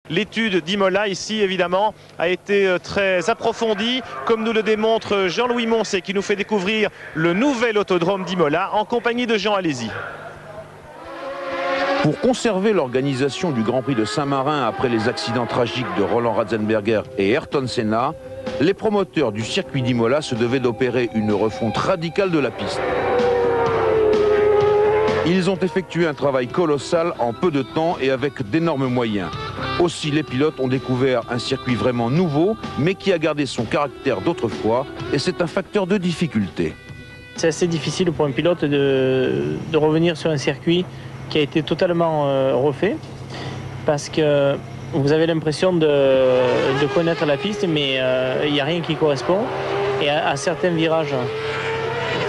L'étude d'Imola, ici, évidemment, a été très approfondie, comme nous le démontre Jean-Louis Moncé, qui nous fait découvrir le nouvel autodrome d'Imola, en compagnie de Jean Alési. Pour conserver l'organisation du Grand Prix de Saint-Marin après les accidents tragiques de Roland Ratzenberger et Ayrton Senna, les promoteurs du circuit d'Imola se devaient d'opérer une refonte radicale de la piste. Ils ont effectué un travail colossal en peu de temps et avec d'énormes moyens. Aussi, les pilotes ont découvert un circuit vraiment nouveau, mais qui a gardé son caractère d'autrefois, et c'est un facteur de difficulté. C'est assez difficile pour un pilote de revenir sur un circuit qui a été totalement refait, parce que vous avez l'impression de connaître la piste, mais il n'y a rien qui correspond. Et à certains virages,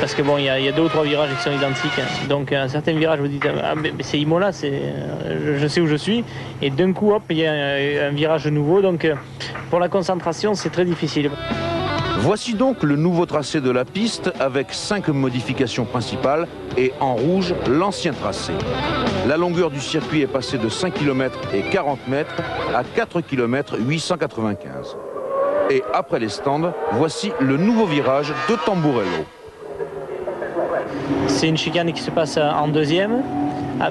parce que bon, il y a 2 ou 3 virages qui sont identiques, donc à certains virages vous dites ah, mais c'est Imola, je sais où je suis, et d'un coup hop il y a un virage nouveau, donc pour la concentration c'est très difficile. Voici donc le nouveau tracé de la piste avec 5 modifications principales et en rouge l'ancien tracé. La longueur du circuit est passée de 5 km et 40 mètres à 4 km 895. Et après les stands, voici le nouveau virage de Tamburello. C'est une chicane qui se passe en deuxième,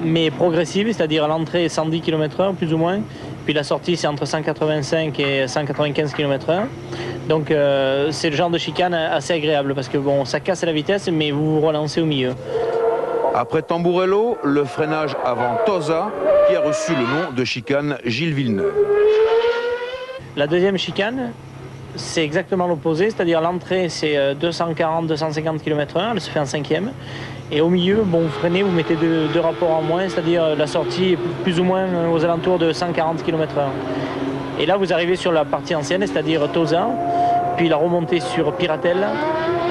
mais progressive, c'est-à-dire l'entrée est 110 km/h plus ou moins, puis la sortie c'est entre 185 et 195 km/h. Donc c'est le genre de chicane assez agréable parce que bon, ça casse la vitesse, mais vous vous relancez au milieu. Après Tamburello, le freinage avant Tosa, qui a reçu le nom de chicane Gilles Villeneuve. La deuxième chicane, c'est exactement l'opposé, c'est-à-dire l'entrée c'est 240-250 km/h, elle se fait en 5e. Et au milieu, bon, vous freinez, vous mettez deux rapports en moins, c'est-à-dire la sortie est plus ou moins aux alentours de 140 km/h. Et là, vous arrivez sur la partie ancienne, c'est-à-dire Tosa, puis la remontée sur Piratelle.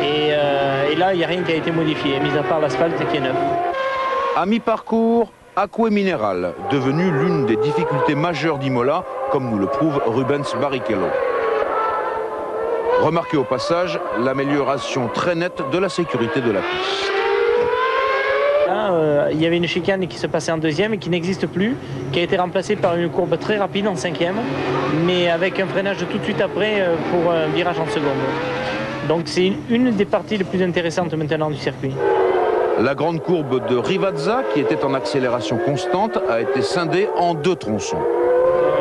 Et là, il n'y a rien qui a été modifié, mis à part l'asphalte qui est neuf. À mi-parcours, Acque Mineral, devenue l'une des difficultés majeures d'Imola, comme nous le prouve Rubens Barrichello. Remarquez au passage l'amélioration très nette de la sécurité de la piste. Là, il y avait une chicane qui se passait en deuxième et qui n'existe plus, qui a été remplacée par une courbe très rapide en 5e, mais avec un freinage tout de suite après pour un virage en seconde. Donc c'est une des parties les plus intéressantes maintenant du circuit. La grande courbe de Rivazza, qui était en accélération constante, a été scindée en 2 tronçons.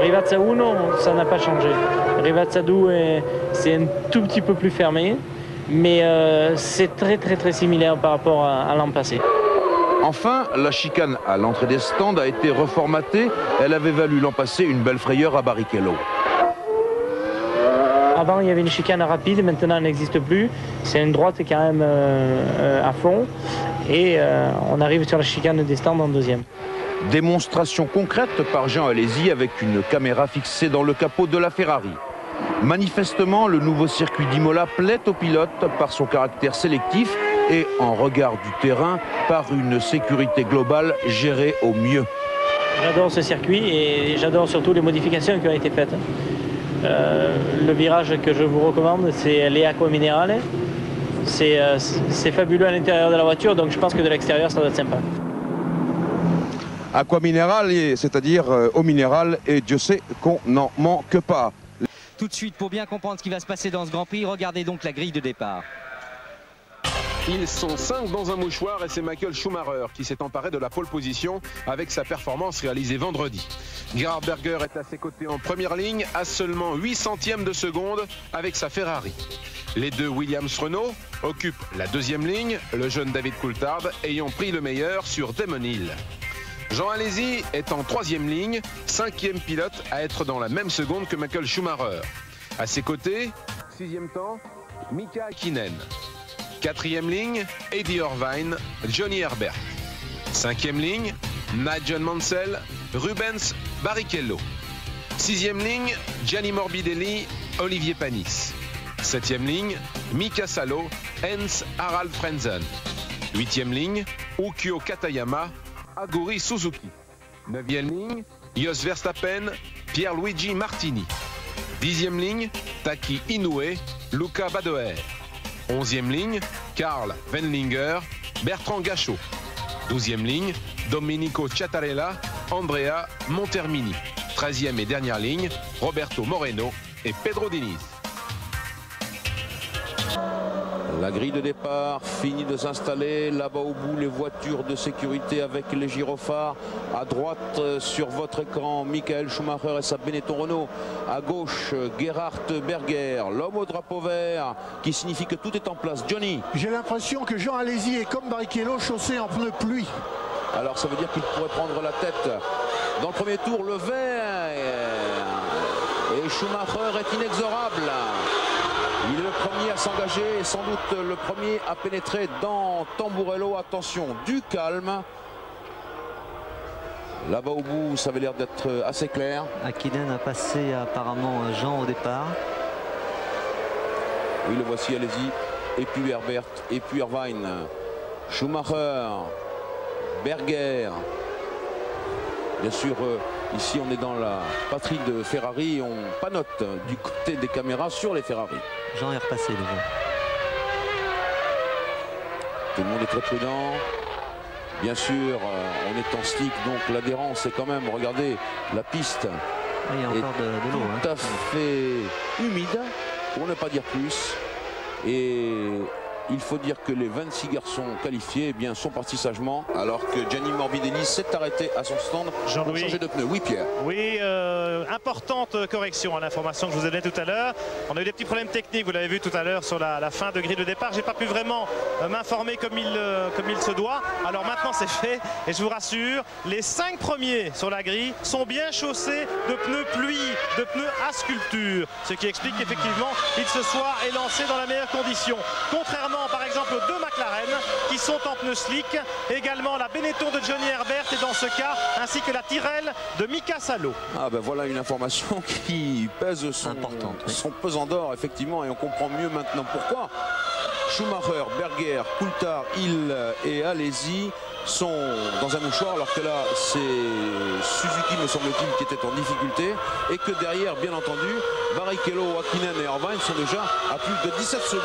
Rivazza 1, ça n'a pas changé. Rivazza 2, c'est un tout petit peu plus fermé, mais c'est très similaire par rapport à l'an passé. Enfin, la chicane à l'entrée des stands a été reformatée. Elle avait valu l'an passé une belle frayeur à Barrichello. Avant, il y avait une chicane rapide, maintenant elle n'existe plus. C'est une droite quand même à fond. Et on arrive sur la chicane des stands en deuxième. Démonstration concrète par Jean Alési avec une caméra fixée dans le capot de la Ferrari. Manifestement, le nouveau circuit d'Imola plaît aux pilotes par son caractère sélectif et, en regard du terrain, par une sécurité globale gérée au mieux. J'adore ce circuit et j'adore surtout les modifications qui ont été faites. Le virage que je vous recommande, c'est les Acque Minerale. C'est fabuleux à l'intérieur de la voiture, donc je pense que de l'extérieur, ça doit être sympa. Acque Minerale, c'est-à-dire eau minérale, et Dieu sait qu'on n'en manque pas. Tout de suite, pour bien comprendre ce qui va se passer dans ce Grand Prix, regardez donc la grille de départ. Ils sont 5 dans un mouchoir et c'est Michael Schumacher qui s'est emparé de la pole position avec sa performance réalisée vendredi. Gerhard Berger est à ses côtés en première ligne à seulement 8 centièmes de seconde avec sa Ferrari. Les 2 Williams-Renault occupent la 2e ligne, le jeune David Coulthard ayant pris le meilleur sur Damon Hill. Jean Alési est en 3e ligne, 5e pilote à être dans la même seconde que Michael Schumacher. À ses côtés, 6e temps, Mika Häkkinen. 4e ligne, Eddie Irvine, Johnny Herbert. 5e ligne, Nigel Mansell, Rubens Barrichello. 6e ligne, Gianni Morbidelli, Olivier Panis. 7e ligne, Mika Salo, Heinz Harald Frentzen. 8e ligne, Ukyo Katayama, Aguri Suzuki. 9e ligne, Jos Verstappen, Pierluigi Martini. 10e ligne, Taki Inoue, Luca Badoer. 11e ligne, Karl Wendlinger, Bertrand Gachot. 12e ligne, Domenico Ciattarella, Andrea Montermini. 13e et dernière ligne, Roberto Moreno et Pedro Diniz. La grille de départ finit de s'installer. Là-bas au bout, les voitures de sécurité avec les gyrophares. À droite, sur votre écran, Michael Schumacher et sa Benetton Renault. À gauche, Gerhard Berger, l'homme au drapeau vert, qui signifie que tout est en place. Johnny. J'ai l'impression que Jean Alesi est comme Barrichello, chaussé en pneus pluie. Alors ça veut dire qu'il pourrait prendre la tête. Dans le premier tour, le vert. Et Schumacher est inexorable. Il est le premier à s'engager et sans doute le premier à pénétrer dans Tamburello. Attention, du calme. Là-bas au bout, ça avait l'air d'être assez clair. Hakkinen a passé apparemment Jean au départ. Oui, le voici, allez-y. Et puis Herbert, et puis Irvine. Schumacher, Berger. Bien sûr, ici on est dans la patrie de Ferrari. On panote du côté des caméras sur les Ferrari. Jean est repassé déjà. Tout le monde est très prudent. Bien sûr, on est en slick, donc l'adhérence est quand même, regardez, la piste il y a encore de l'eau. Tout à fait humide, pour ne pas dire plus. Et il faut dire que les 26 garçons qualifiés sont partis sagement, alors que Gianni Morbidelli s'est arrêté à son stand pour changer de pneu. Oui, Pierre. Oui, importante correction à l'information que je vous ai donnée tout à l'heure. On a eu des petits problèmes techniques, vous l'avez vu tout à l'heure sur la fin de grille de départ. J'ai pas pu vraiment m'informer comme il se doit. Alors maintenant c'est fait et je vous rassure, les 5 premiers sur la grille sont bien chaussés de pneus pluie, de pneus à sculpture. Ce qui explique qu'effectivement il se soit élancé dans la meilleure condition. Contrairement par exemple aux 2 McLaren qui sont en pneus slick, également la Benetton de Johnny Herbert et dans ce cas ainsi que la Tyrrell de Mika Salo. Ah ben voilà une information qui pèse son pesant d'or effectivement, et on comprend mieux maintenant pourquoi Schumacher, Berger, Coulthard, Hill et Alesi sont dans un mouchoir, alors que là c'est Suzuki me semble-t-il qui était en difficulté, et que derrière bien entendu Barrichello, Hakkinen et Irvine sont déjà à plus de 17 secondes.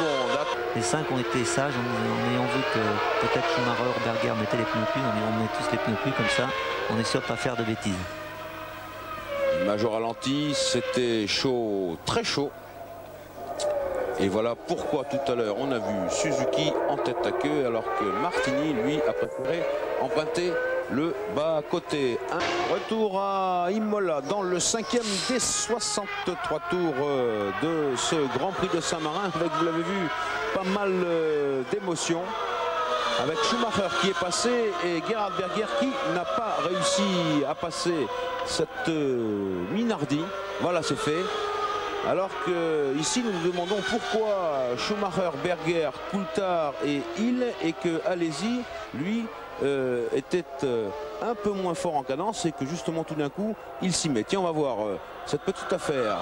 Les 5 ont été sages en ayant vu que peut-être Schumacher, Berger mettaient les pneus pluie. On met tous les pneus pluie comme ça, on est sûr de ne pas faire de bêtises. Image au ralenti, c'était chaud, très chaud. Et voilà pourquoi tout à l'heure on a vu Suzuki en tête à queue, alors que Martini lui a préféré emprunter le bas côté. Un retour à Imola dans le 5e des 63 tours de ce Grand Prix de Saint-Marin, avec, vous l'avez vu, pas mal d'émotions, avec Schumacher qui est passé et Gerhard Berger qui n'a pas réussi à passer cette Minardi. Voilà, c'est fait. Alors que ici nous nous demandons pourquoi Schumacher, Berger, Coulthard et Hill, et que Alesi lui était un peu moins fort en cadence, et que justement tout d'un coup il s'y met. Tiens, on va voir cette petite affaire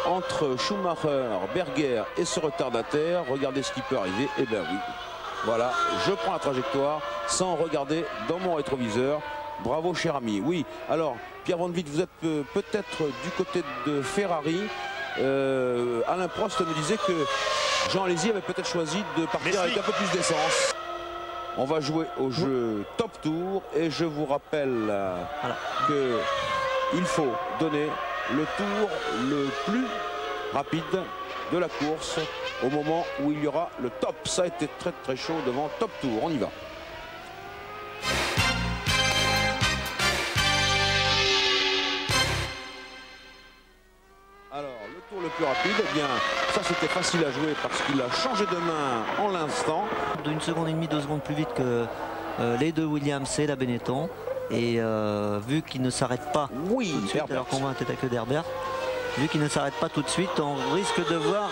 entre Schumacher, Berger et ce retardataire. Regardez ce qui peut arriver. Eh bien oui, voilà, je prends la trajectoire sans regarder dans mon rétroviseur. Bravo cher ami. Oui, alors Pierre Van Vliet, vous êtes peut-être du côté de Ferrari. Alain Prost me disait que Jean Alesi avait peut-être choisi de partir avec un peu plus d'essence. On va jouer au jeu Top Tour, et je vous rappelle que il faut donner le tour le plus rapide de la course au moment où il y aura le top. Ça a été très très chaud devant Top Tour. On y va. Alors, le tour le plus rapide, eh bien, ça c'était facile à jouer parce qu'il a changé de main en l'instant. D'une seconde et demie, 2 secondes plus vite que les 2 Williams et la Benetton. Et vu qu'il ne s'arrête pas tout de suite, Herbert, alors qu'on voit un tête à queue d'Herbert, vu qu'il ne s'arrête pas tout de suite, on risque de voir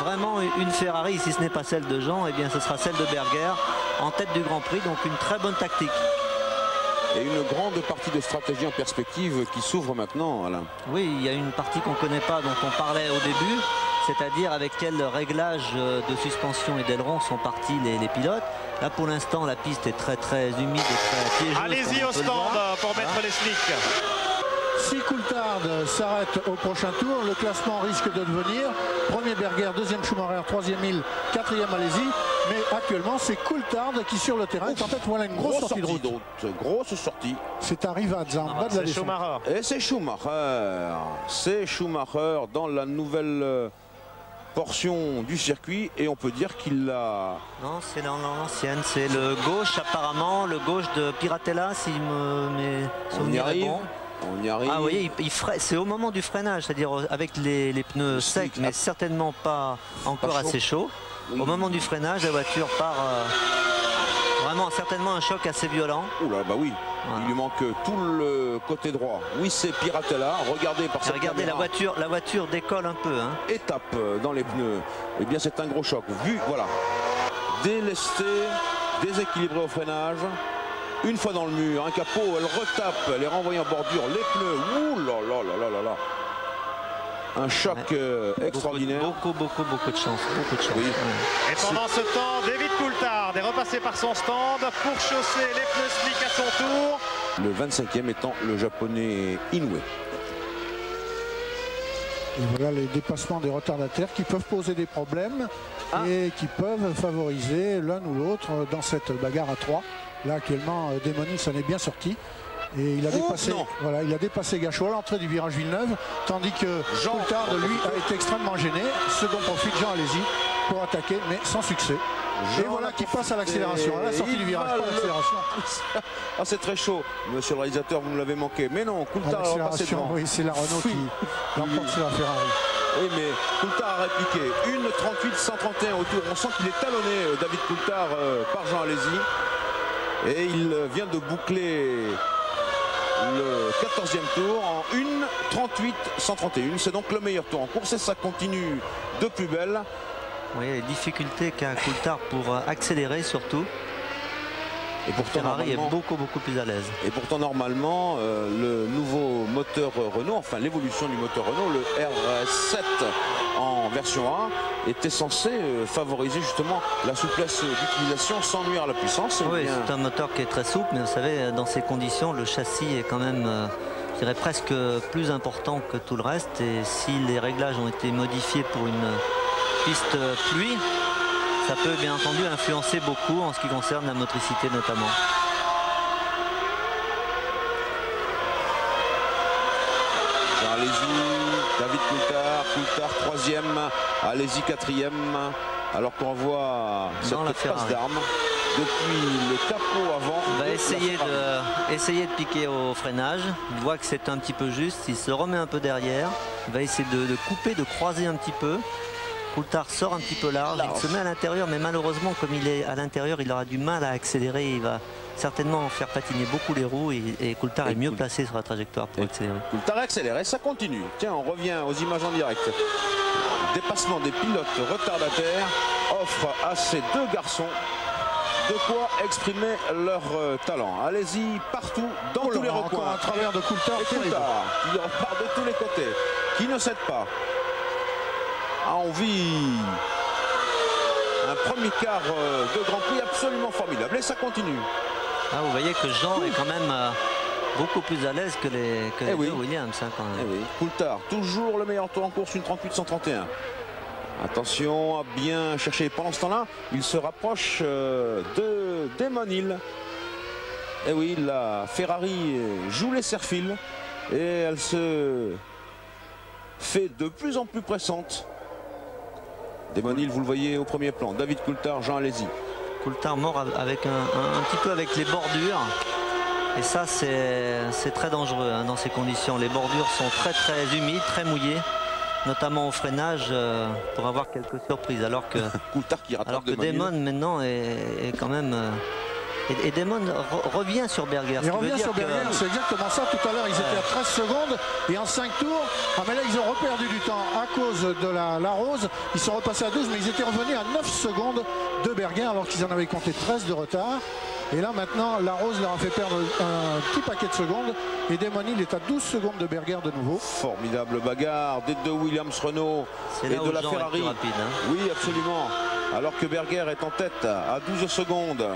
vraiment une Ferrari, si ce n'est pas celle de Jean, et bien ce sera celle de Berger en tête du Grand Prix, donc une très bonne tactique. Et une grande partie de stratégie en perspective qui s'ouvre maintenant, Alain. Oui, il y a une partie qu'on ne connaît pas, dont on parlait au début, c'est-à-dire avec quel réglage de suspension et d'aileron sont partis les pilotes. Là pour l'instant la piste est très très humide et très piégeuse. Allez-y au stand pour mettre les slicks. Si Coulthard s'arrête au prochain tour, le classement risque de devenir premier Berger, 2e Schumacher, 3e Hill, 4e Alesi. Mais actuellement, c'est Coulthard qui sur le terrain est en tête. Voilà une grosse sortie de route. Grosse sortie. C'est un Rivaz en bas de la C'est descente. Schumacher. Et c'est Schumacher. C'est Schumacher dans la nouvelle portion du circuit. Et on peut dire qu'il l'a... Non, c'est dans l'ancienne. C'est le gauche apparemment, le gauche de Piratella, si mes souvenirs sont bons. On y arrive. Ah, vous voyez, c'est au moment du freinage, c'est-à-dire avec les pneus secs, mais certainement pas encore assez chauds. Oui. Au moment du freinage, la voiture part vraiment certainement un choc assez violent. Oula, bah oui. Voilà. Il lui manque tout le côté droit. Oui, c'est Piratella. Regardez par cette regardez caméra. la voiture décolle un peu. Hein. Et tape dans les pneus. Eh bien, c'est un gros choc. Vu, voilà. Délesté, déséquilibré au freinage. Une fois dans le mur, un capot, elle retape, elle est renvoyée en bordure, les pneus, ouh là là là là là. Un choc extraordinaire. Beaucoup de chance, beaucoup de chance. Oui. Et pendant ce temps, David Coulthard est repassé par son stand pour chausser les pneus slick à son tour. Le 25e étant le japonais Inoue. Et voilà les dépassements des retardataires qui peuvent poser des problèmes et qui peuvent favoriser l'un ou l'autre dans cette bagarre à 3. Là actuellement, Démonil s'en est bien sorti et il a dépassé Gachot à l'entrée du virage Villeneuve, tandis que Coulthard, lui, a été extrêmement gêné. Ce dont profite Jean Alesi pour attaquer, mais sans succès. Et voilà qui passe à l'accélération, à la sortie du virage, pas l'accélération. Ah, c'est très chaud, monsieur le réalisateur, vous me l'avez manqué. Mais non, Coulthard a passé devant. Oui, c'est la Renault qui l'emporte sur la Ferrari. Oui, mais Coulthard a répliqué. 1:38-131 au tour. On sent qu'il est talonné, David Coulthard, par Jean Alesi. Et il vient de boucler le 14e tour en 1:38-131. C'est donc le meilleur tour en course et ça continue de plus belle. Oui, les difficultés qu'a Coulthard pour accélérer surtout. Et pourtant, Ferrari est beaucoup plus à l'aise. Et pourtant, normalement, le nouveau moteur Renault, enfin l'évolution du moteur Renault, le RS7 en version 1, était censé favoriser justement la souplesse d'utilisation sans nuire à la puissance. Oui, c'est un moteur qui est très souple, mais vous savez, dans ces conditions, le châssis est quand même, je dirais, presque plus important que tout le reste. Et si les réglages ont été modifiés pour une piste pluie, ça peut bien entendu influencer beaucoup en ce qui concerne la motricité notamment. Allez-y, David Coulthard 3e, Alesi 4e, alors qu'on voit cette passe d'armes depuis le capot avant. Il va essayer de piquer au freinage, il voit que c'est un petit peu juste, il se remet un peu derrière, il va essayer de couper, de croiser un petit peu. Coulthard sort un petit peu large, il se met à l'intérieur, mais malheureusement, comme il est à l'intérieur, il aura du mal à accélérer. Il va certainement faire patiner beaucoup les roues et Coulthard est mieux placé sur la trajectoire pour accélérer. Coulthard accélère et ça continue. Tiens, on revient aux images en direct. Dépassement des pilotes retardataires offre à ces deux garçons de quoi exprimer leur talent. Allez-y partout, dans tous les recoins. À travers de Coulthard, qui repart de tous les côtés, qui ne cède pas. On vit un premier quart de Grand Prix absolument formidable et ça continue. Ah, vous voyez que Jean est quand même beaucoup plus à l'aise que les deux Williams. Hein, quand même. Oui. Coulthard, toujours le meilleur tour en course, 1:38-131. Attention à bien chercher. Pendant ce temps-là, il se rapproche de Démonil. Et oui, la Ferrari joue les serre-fils et elle se fait de plus en plus pressante. Démonil, vous le voyez au premier plan. David Coulthard, Jean Alesi. Coulthard mort avec un petit peu avec les bordures. Et ça, c'est très dangereux hein, dans ces conditions. Les bordures sont très humides, très mouillées, notamment au freinage, pour avoir quelques surprises. Alors que Coulthard qui rattrape Démon maintenant est quand même... Et Démon revient sur Berger. Il revient sur Berger, c'est exactement ça. Tout à l'heure, ils étaient à 13 secondes et en 5 tours. Ah, mais là, ils ont reperdu du temps à cause de la Rose. Ils sont repassés à 12, mais ils étaient revenus à 9 secondes de Berger alors qu'ils en avaient compté 13 de retard. Et là, maintenant, la Rose leur a fait perdre un petit paquet de secondes. Et Démonil est à 12 secondes de Berger de nouveau. Formidable bagarre des deux Williams Renault et de la Ferrari. Rapide, hein. Oui, absolument. Alors que Berger est en tête à 12 secondes.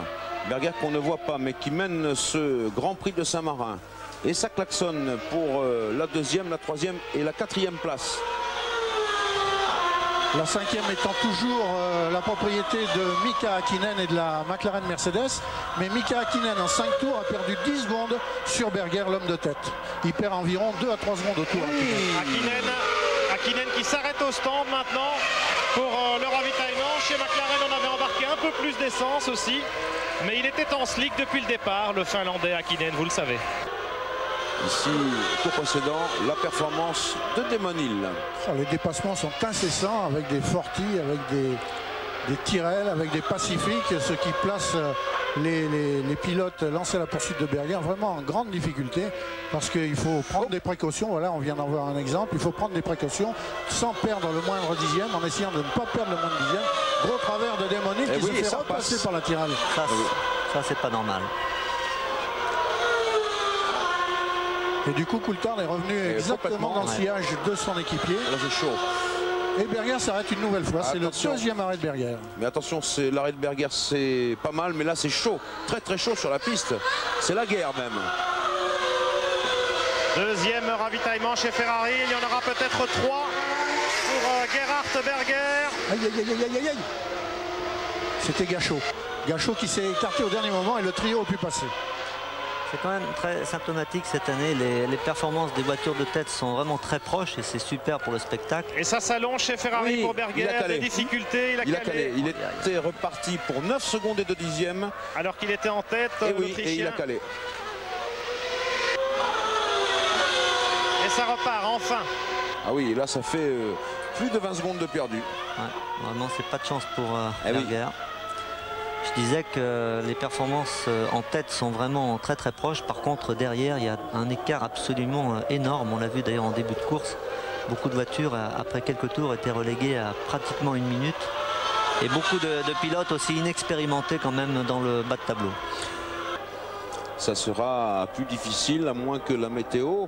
Berger qu'on ne voit pas mais qui mène ce Grand Prix de Saint-Marin. Et ça klaxonne pour la 2e, la 3e et la 4e place. La 5e étant toujours la propriété de Mika Häkkinen et de la McLaren Mercedes. Mais Mika Häkkinen en 5 tours a perdu 10 secondes sur Berger, l'homme de tête. Il perd environ 2 à 3 secondes au tour. Häkkinen qui s'arrête au stand maintenant pour le ravitaillement. Chez McLaren, on avait embarqué un peu plus d'essence aussi. Mais il était en slick depuis le départ, le Finlandais Häkkinen, vous le savez. Ici, tour précédent, la performance de Damon Hill. Les dépassements sont incessants avec des Forti, avec des Tyrrell, avec des Pacifiques, ce qui place les pilotes lancés à la poursuite de Berger vraiment en grande difficulté parce qu'il faut prendre des précautions. Voilà, on vient d'en voir un exemple. Il faut prendre des précautions sans perdre le moindre dixième, en essayant de ne pas perdre le moindre dixième. Gros travers de Damon Hill qui se fait repasser par la Tyrrell. Ça c'est pas normal. Et du coup, Coulthard est revenu exactement dans le sillage de son équipier. Là, c'est chaud. Et Berger s'arrête une nouvelle fois. C'est le deuxième arrêt de Berger. Mais attention, l'arrêt de Berger, c'est pas mal. Mais là, c'est chaud. Très, très chaud sur la piste. C'est la guerre, même. Deuxième ravitaillement chez Ferrari. Il y en aura peut-être 3 pour Gerhard Berger. Aïe, aïe, aïe, aïe, aïe, aïe. C'était Gachot. Gachot qui s'est écarté au dernier moment et le trio a pu passer. C'est quand même très symptomatique cette année. Les performances des voitures de tête sont vraiment très proches et c'est super pour le spectacle. Et ça s'allonge chez Ferrari pour Berger. Des difficultés, il a calé. Il était reparti pour 9 secondes et 2 dixièmes. Alors qu'il était en tête. Et il a calé. Et ça repart enfin. Ah oui, là ça fait plus de 20 secondes de perdu. Ouais, vraiment, c'est pas de chance pour Berger. Je disais que les performances en tête sont vraiment très très proches. Par contre, derrière, il y a un écart absolument énorme. On l'a vu d'ailleurs en début de course. Beaucoup de voitures, après quelques tours, étaient reléguées à pratiquement 1 minute. Et beaucoup de pilotes aussi inexpérimentés quand même dans le bas de tableau. Ça sera plus difficile à moins que la météo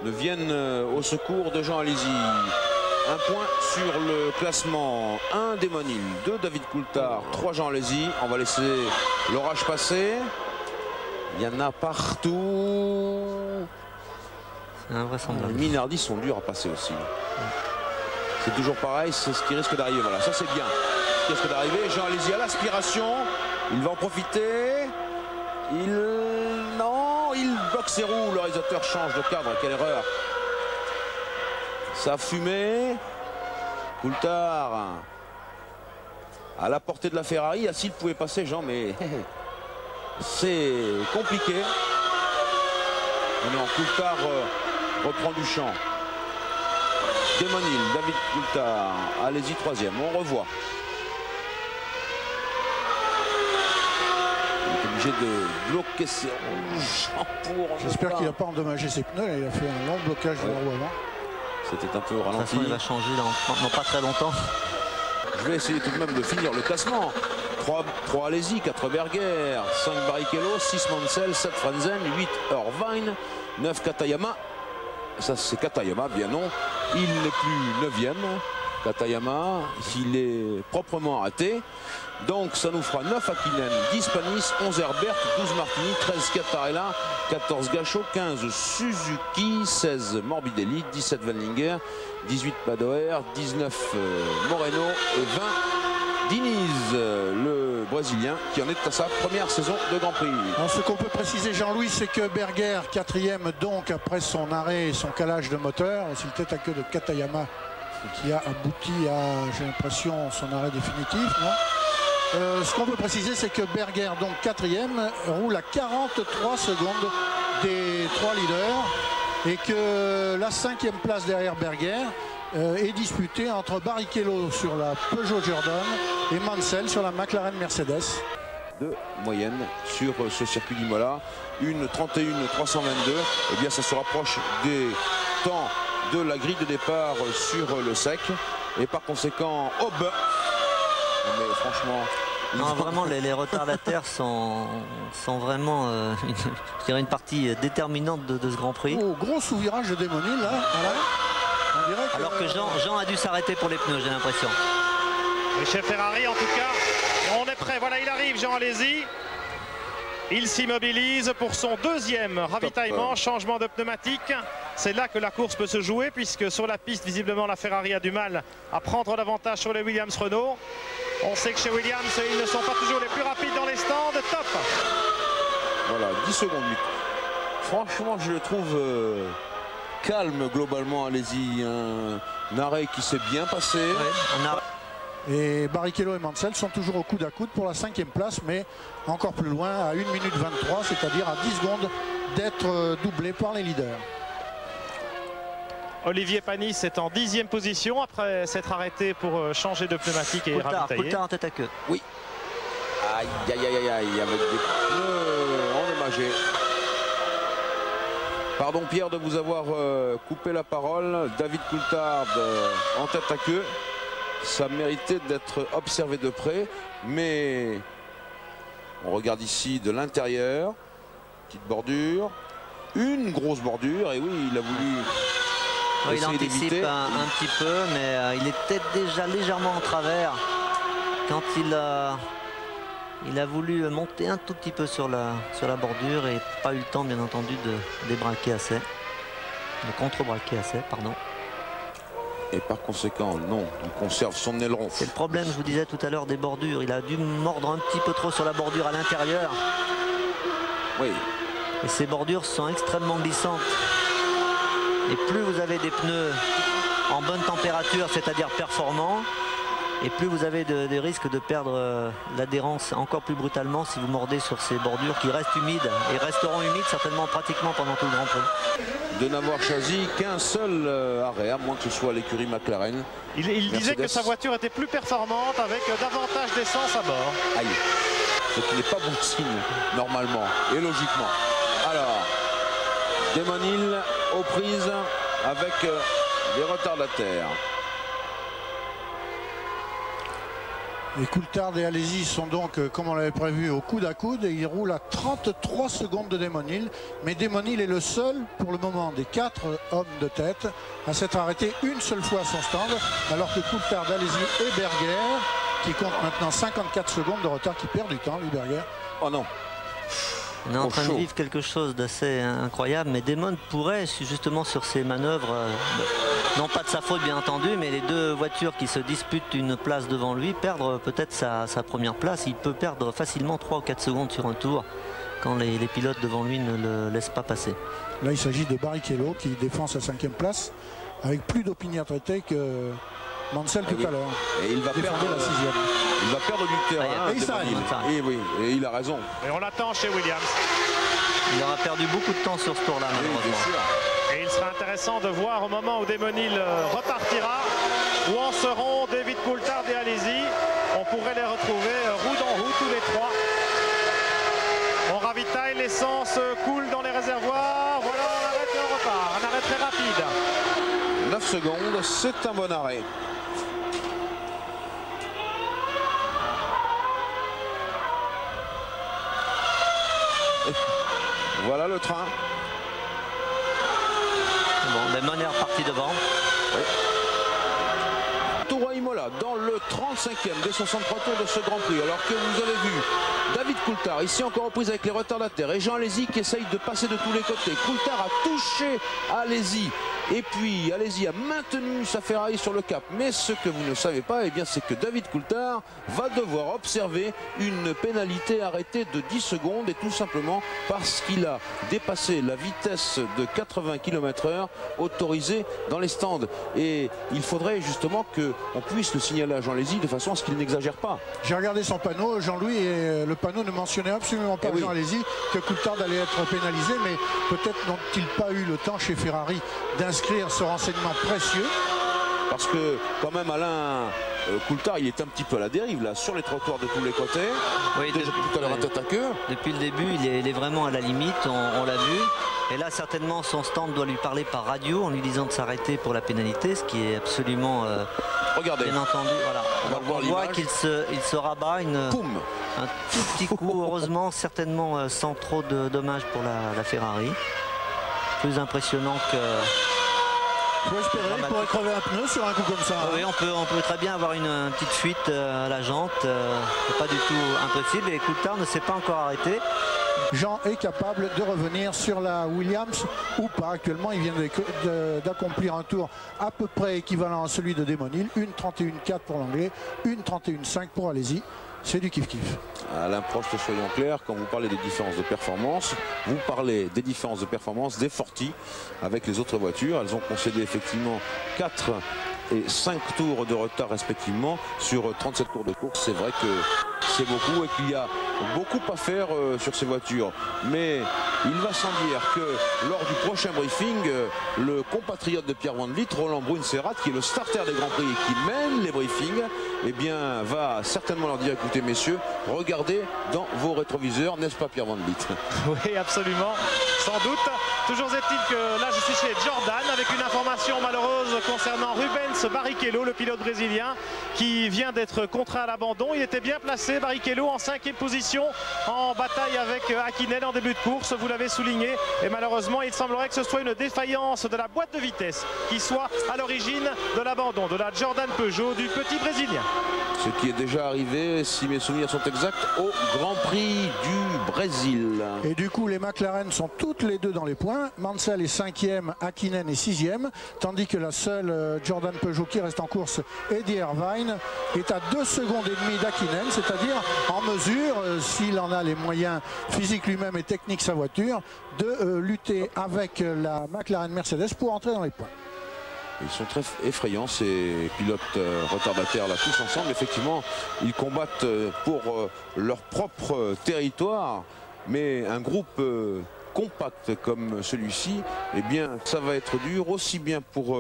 ne vienne au secours de Jean Alesi. Un point sur le classement. 1 Damon Hill, 2 David Coulthard, 3 Jean Alesi. On va laisser l'orage passer. Il y en a partout. C'est invraisemblable. Les Minardi sont durs à passer aussi. C'est toujours pareil, c'est ce qui risque d'arriver. Voilà, ça c'est bien. Ce qui risque d'arriver. Jean Alesi à l'aspiration. Il va en profiter. Non, il bloque ses roues. Le réalisateur change de cadre. Quelle erreur. Ça a fumé. Coulthard à la portée de la Ferrari. Ah, s'il pouvait passer, Jean, mais c'est compliqué. Non, Coulthard reprend du champ. Damon Hill, David Coulthard, allez-y, 3e. On revoit. Il est obligé de bloquer ses roues. J'espère qu'il n'a pas endommagé ses pneus. Il a fait un long blocage de la roue avant. C'était un peu ralenti. De toute façon, il va changer dans pas très longtemps. Je vais essayer tout de même de finir le classement. 3 Alesi, 4 Berger, 5 Barrichello, 6 Mansell, 7 Frenzen, 8 Irvine, 9 Katayama. Ça c'est Katayama, bien non. Il n'est plus 9e. Katayama, il est proprement arrêté. Donc ça nous fera 9 Häkkinen, 10 Panis, 11 Herbert, 12 Martini, 13 Cattarella, 14 Gachot, 15 Suzuki, 16 Morbidelli, 17 Wendlinger, 18 Padoer, 19 Moreno et 20 Diniz, le Brésilien qui en est à sa première saison de Grand Prix. Alors, ce qu'on peut préciser, Jean-Louis, c'est que Berger, 4e donc après son arrêt et son calage de moteur, c'est le tête à queue de Katayama qui a abouti à, j'ai l'impression, son arrêt définitif, non ? Ce qu'on peut préciser, c'est que Berger, donc 4e, roule à 43 secondes des 3 leaders et que la 5e place derrière Berger est disputée entre Barrichello sur la Peugeot Jordan et Mansell sur la McLaren Mercedes. De moyenne sur ce circuit d'Imola, une 31-322, et bien ça se rapproche des temps de la grille de départ sur le sec et par conséquent Aube. Mais franchement, non, vraiment les retardataires sont vraiment je dirais une partie déterminante de ce Grand Prix. Oh, gros sous-virage de Damon Hill là. Voilà. On dirait alors que Jean a dû s'arrêter pour les pneus, j'ai l'impression. Et chez Ferrari en tout cas, on est prêt. Voilà, il arrive Jean Alesi. Il s'immobilise pour son 2e ravitaillement, changement de pneumatique. c'est là que la course peut se jouer, puisque sur la piste, visiblement, la Ferrari a du mal à prendre l'avantage sur les Williams-Renault. On sait que chez Williams, ils ne sont pas toujours les plus rapides dans les stands. Top. Voilà, 10 secondes. Franchement, je le trouve calme globalement. Allez-y, un arrêt qui s'est bien passé. Ouais, Et Barrichello et Mansell sont toujours au coude à coude pour la 5e place, mais encore plus loin, à 1 minute 23, c'est-à-dire à 10 secondes d'être doublé par les leaders. Olivier Panis est en 10e position après s'être arrêté pour changer de pneumatique et ravitailler. Coulthard en tête à queue. Oui. Aïe, aïe, aïe, aïe, avec des pneus endommagés. Pardon Pierre de vous avoir coupé la parole. David Coulthard en tête à queue. Ça méritait d'être observé de près, mais on regarde ici de l'intérieur. Petite bordure. Une grosse bordure, et oui, il a voulu... Il anticipe un petit peu, mais il était déjà légèrement en travers quand il a voulu monter un tout petit peu sur la bordure et pas eu le temps, bien entendu, de débraquer assez, de contre-braquer assez, pardon. Et par conséquent, non, il conserve son aileron. C'est le problème, je vous disais tout à l'heure, des bordures. Il a dû mordre un petit peu trop sur la bordure à l'intérieur. Oui. Et ces bordures sont extrêmement glissantes. Et plus vous avez des pneus en bonne température, c'est-à-dire performants, et plus vous avez des risques de perdre l'adhérence encore plus brutalement si vous mordez sur ces bordures qui restent humides et resteront humides certainement pratiquement pendant tout le Grand Prix. De n'avoir choisi qu'un seul arrêt, à moins que ce soit l'écurie McLaren. Il disait que sa voiture était plus performante avec davantage d'essence à bord. Aïe. Ce qui n'est pas bon signe normalement et logiquement. Alors, Damon Hill aux prises avec les retardataires. Les Coulthard et Alesi sont donc, comme on l'avait prévu, au coude à coude, et ils roulent à 33 secondes de Damon Hill. Mais Damon Hill est le seul, pour le moment, des 4 hommes de tête à s'être arrêté une seule fois à son stand, alors que Coulthard, Alesi et Berger, qui comptent maintenant 54 secondes de retard, qui perd du temps, lui, Berger. Oh non. On est en train de vivre quelque chose d'assez incroyable, mais Damon pourrait justement sur ces manœuvres, non pas de sa faute bien entendu, mais les deux voitures qui se disputent une place devant lui, perdre peut-être sa première place. Il peut perdre facilement 3 ou 4 secondes sur un tour quand les pilotes devant lui ne le laissent pas passer. Là il s'agit de Barrichello qui défend sa 5e place avec plus d'opiniâtreté que Mansell tout à l'heure. Et il va perdre la 6e. Il va perdre du terrain. Et il s'arrête. Et oui, et il a raison. Et on l'attend chez Williams. Il aura perdu beaucoup de temps sur ce tour-là, malheureusement. Et il sera intéressant de voir au moment où Damon Hill repartira, où en seront David Coulthard et Alesi. On pourrait les retrouver roue dans roue tous les trois. On ravitaille, l'essence coule dans les réservoirs. Voilà, on arrête et on repart. Un arrêt très rapide. 9 secondes, c'est un bon arrêt. Voilà le train. Bon, Damon est reparti devant. Oui. Tour à Imola dans le 35e des 63 tours de ce Grand Prix. Alors que vous avez vu David Coulthard ici encore en prise avec les retardataires et Jean Alesi qui essaye de passer de tous les côtés. Coulthard a touché Alesi et puis Alesi a maintenu sa Ferrari sur le cap. Mais ce que vous ne savez pas, eh bien, c'est que David Coulthard va devoir observer une pénalité arrêtée de 10 secondes et tout simplement parce qu'il a dépassé la vitesse de 80 km/h autorisée dans les stands. Et il faudrait justement qu'on puisse le signaler à Jean Alesi de façon à ce qu'il n'exagère pas. J'ai regardé son panneau, Jean-Louis, et le panneau ne mentionnait absolument pas Jean Alesi que Coulthard allait être pénalisé, mais peut-être n'ont-ils pas eu le temps chez Ferrari d'inscrire ce renseignement précieux. Parce que quand même Alain Coulthard il est un petit peu à la dérive là sur les trottoirs de tous les côtés. Oui, tout à l'heure à tête à queue. Depuis le début il est vraiment à la limite, on l'a vu. Et là certainement son stand doit lui parler par radio en lui disant de s'arrêter pour la pénalité, ce qui est absolument regardez. Bien entendu. Voilà. On voit qu'il se rabat un tout petit coup, heureusement, certainement sans trop de dommages pour la Ferrari. Plus impressionnant que... Il faut espérer, il pourrait crever un pneu sur un coup comme ça. Oui, on peut très bien avoir une petite fuite à la jante. C'est pas du tout impossible. Et Coulthard ne s'est pas encore arrêté. Jean est capable de revenir sur la Williams ou pas. Actuellement, il vient d'accomplir un tour à peu près équivalent à celui de Desmonil. Une 31,4 pour l'anglais, une 31,5 pour Alési. C'est du kiff-kiff. Alain Prost, soyons clairs, quand vous parlez des différences de performance, vous parlez des différences de performance des Forti avec les autres voitures. Elles ont concédé effectivement 4 et 5 tours de retard respectivement sur 37 tours de course. C'est vrai que c'est beaucoup et qu'il y a beaucoup à faire sur ces voitures. Mais il va sans dire que lors du prochain briefing, le compatriote de Pierre Van Vliet, Roland Brunserat, qui est le starter des Grands Prix et qui mène les briefings, eh bien, va certainement leur dire, écoutez messieurs, regardez dans vos rétroviseurs, n'est-ce pas Pierre Van Vliet? Oui, absolument, sans doute. Toujours est-il que là je suis chez Jordan avec une information malheureuse concernant Rubens Barrichello, le pilote brésilien qui vient d'être contraint à l'abandon. Il était bien placé, Barrichello, en 5e position en bataille avec Hakkinen en début de course, vous l'avez souligné, et malheureusement il semblerait que ce soit une défaillance de la boîte de vitesse qui soit à l'origine de l'abandon de la Jordan Peugeot du petit brésilien. Ce qui est déjà arrivé, si mes souvenirs sont exacts, au Grand Prix du Brésil. Et du coup, les McLaren sont toutes les deux dans les points. Mansell est 5e, Hakkinen est 6e, tandis que la seule Jordan Peugeot qui reste en course, Eddie Irvine, est à 2,5 secondes d'Hakkinen, c'est-à-dire en mesure, s'il en a les moyens physiques lui-même et techniques sa voiture, de lutter avec la McLaren Mercedes pour entrer dans les points. Ils sont très effrayants ces pilotes retardataires là tous ensemble. Effectivement, ils combattent pour leur propre territoire, mais un groupe compact comme celui-ci, eh bien ça va être dur aussi bien pour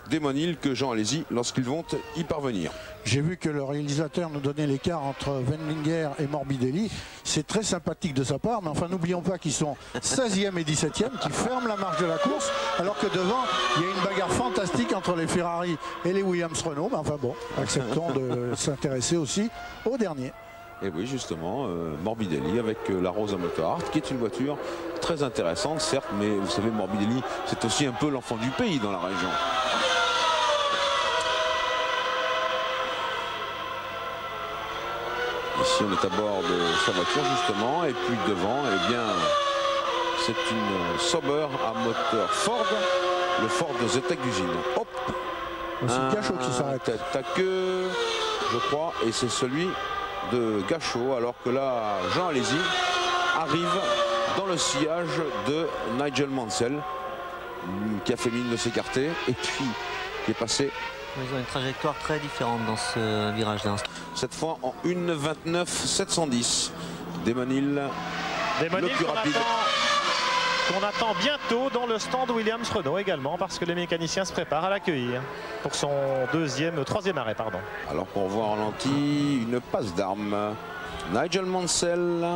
Desmonil que Jean Alési lorsqu'ils vont y parvenir. J'ai vu que le réalisateur nous donnait l'écart entre Wendlinger et Morbidelli. C'est très sympathique de sa part, mais enfin n'oublions pas qu'ils sont 16e et 17e, qui ferment la marche de la course, alors que devant, il y a une bagarre fantastique entre les Ferrari et les Williams-Renault. Mais enfin bon, acceptons de s'intéresser aussi au dernier. Et oui, justement, Morbidelli avec la Rosa Motorrad, qui est une voiture très intéressante, certes, mais vous savez, Morbidelli, c'est aussi un peu l'enfant du pays dans la région. Ici, on est à bord de sa voiture, justement, et puis devant, eh bien, c'est une Sauber à moteur Ford, le Ford ZTEC d'usine. Hop, c'est Gachot qui s'arrête. Tête à queue, je crois, et c'est celui de Gachot, alors que là, Jean Alési arrive dans le sillage de Nigel Mansell, qui a fait mine de s'écarter, et puis qui est passé. Ils ont une trajectoire très différente dans ce virage-là. Cette fois en 1,29,710. Desmonil, le plus rapide. Qu'on attend bientôt dans le stand Williams Renault également, parce que les mécaniciens se préparent à l'accueillir pour son troisième arrêt, pardon. Alors qu'on voit en lentille une passe d'armes. Nigel Mansell.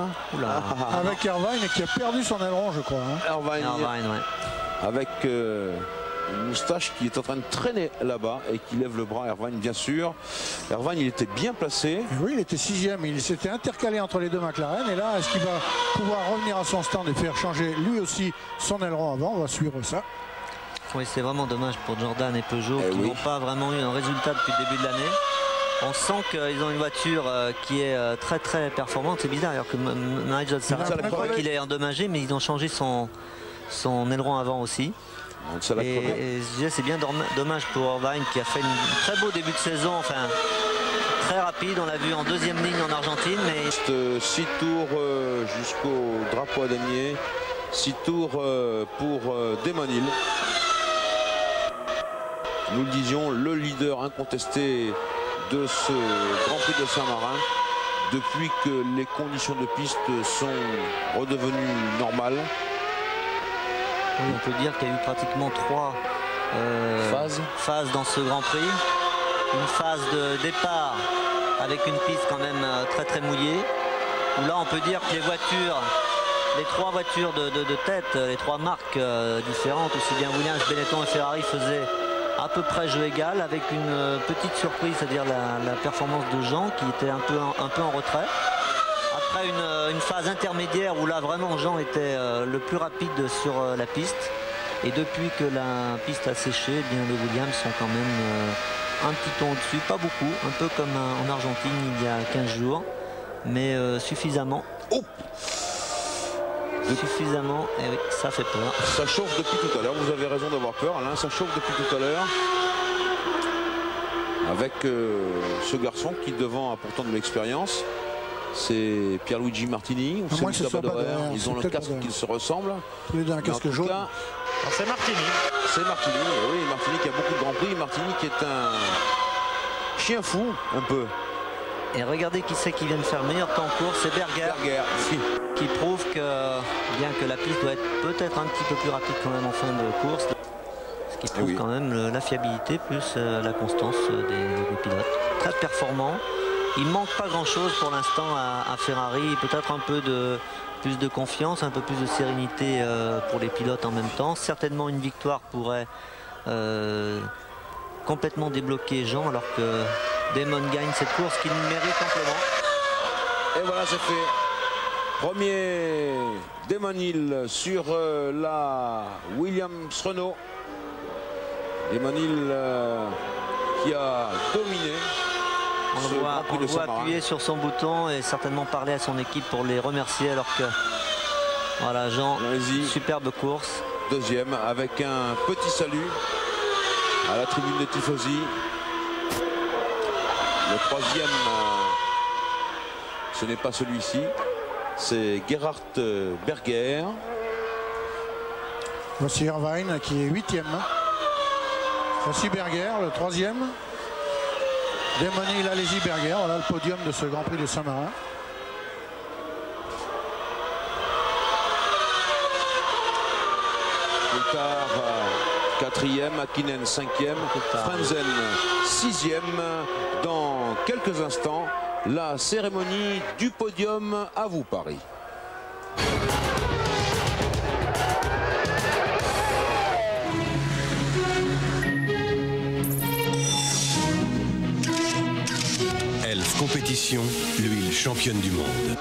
Avec Irvine qui a perdu son aileron, je crois. Irvine, ouais. Avec une moustache qui est en train de traîner là-bas et qui lève le bras. Irvine, bien sûr. Irvine, il était bien placé. Et oui, il était 6e. Il s'était intercalé entre les deux McLaren. Et là, est-ce qu'il va pouvoir revenir à son stand et faire changer lui aussi son aileron avant? On va suivre ça. Oui, c'est vraiment dommage pour Jordan et Peugeot qui n'ont pas vraiment eu un résultat depuis le début de l'année. On sent qu'ils ont une voiture qui est très très performante. C'est bizarre, alors que Nigel s'arrête. Je crois qu'il est endommagé, mais ils ont changé son aileron avant aussi. Et c'est bien dommage pour Irvine qui a fait un très beau début de saison, enfin très rapide. On l'a vu en deuxième ligne en Argentine. Mais 6 tours jusqu'au drapeau à damier. 6 tours pour Desmonil. Nous le disions, le leader incontesté de ce Grand Prix de Saint-Marin depuis que les conditions de piste sont redevenues normales. Oui, on peut dire qu'il y a eu pratiquement 3 phases dans ce Grand Prix. Une phase de départ avec une piste quand même très très mouillée, où là on peut dire que les 3 voitures de tête, les 3 marques différentes, aussi bien Williams, Benetton et Ferrari, faisaient à peu près jeu égal, avec une petite surprise, c'est-à-dire la performance de Jean qui était un peu en retrait. Après une phase intermédiaire où là vraiment Jean était le plus rapide sur la piste, et depuis que la piste a séché, eh bien les Williams sont quand même un petit ton au-dessus, pas beaucoup, un peu comme en Argentine il y a 15 jours, mais suffisamment. Oh, suffisamment. Et oui, ça fait peur. Ça chauffe depuis tout à l'heure. Vous avez raison d'avoir peur, Alain. Ça chauffe depuis tout à l'heure. Avec ce garçon qui devant a pourtant de l'expérience. C'est Pierluigi Martini. Ou moins que ce soit pas derrière. Ils ont le casque qui se ressemble. Tous les deux un casque jaune. C'est Martini. C'est Martini. Et oui, Martini qui a beaucoup de grands prix. Martini qui est un chien fou, un peu. Et regardez qui c'est qui vient de faire le meilleur temps en course, c'est Berger. Qui prouve que, bien que la piste doit être peut-être un petit peu plus rapide quand même en fin de course, ce qui prouve quand même la fiabilité plus la constance des pilotes. Très performant. Il manque pas grand-chose pour l'instant à Ferrari, peut-être un peu plus de confiance, un peu plus de sérénité pour les pilotes en même temps. Certainement une victoire pourrait complètement débloquer Jean, alors que Damon gagne cette course qu'il mérite amplement. Et voilà, c'est fait. Premier Damon Hill sur la Williams Renault. Damon Hill qui a dominé. On le voit appuyer sur son bouton et certainement parler à son équipe pour les remercier, alors que voilà, Jean, superbe course. Deuxième avec un petit salut à la tribune de Tifosi. Le troisième, ce n'est pas celui-ci, c'est Gerhard Berger. Voici Irvine qui est 8e. Voici Berger, le troisième. Damon Hill, allez-y Berger, voilà le podium de ce Grand Prix de Saint-Marin. Coulthard 4e, Hakkinen 5e, Frentzen 6e. Dans quelques instants, la cérémonie du podium. À vous Paris. Elf Compétition, l'huile championne du monde.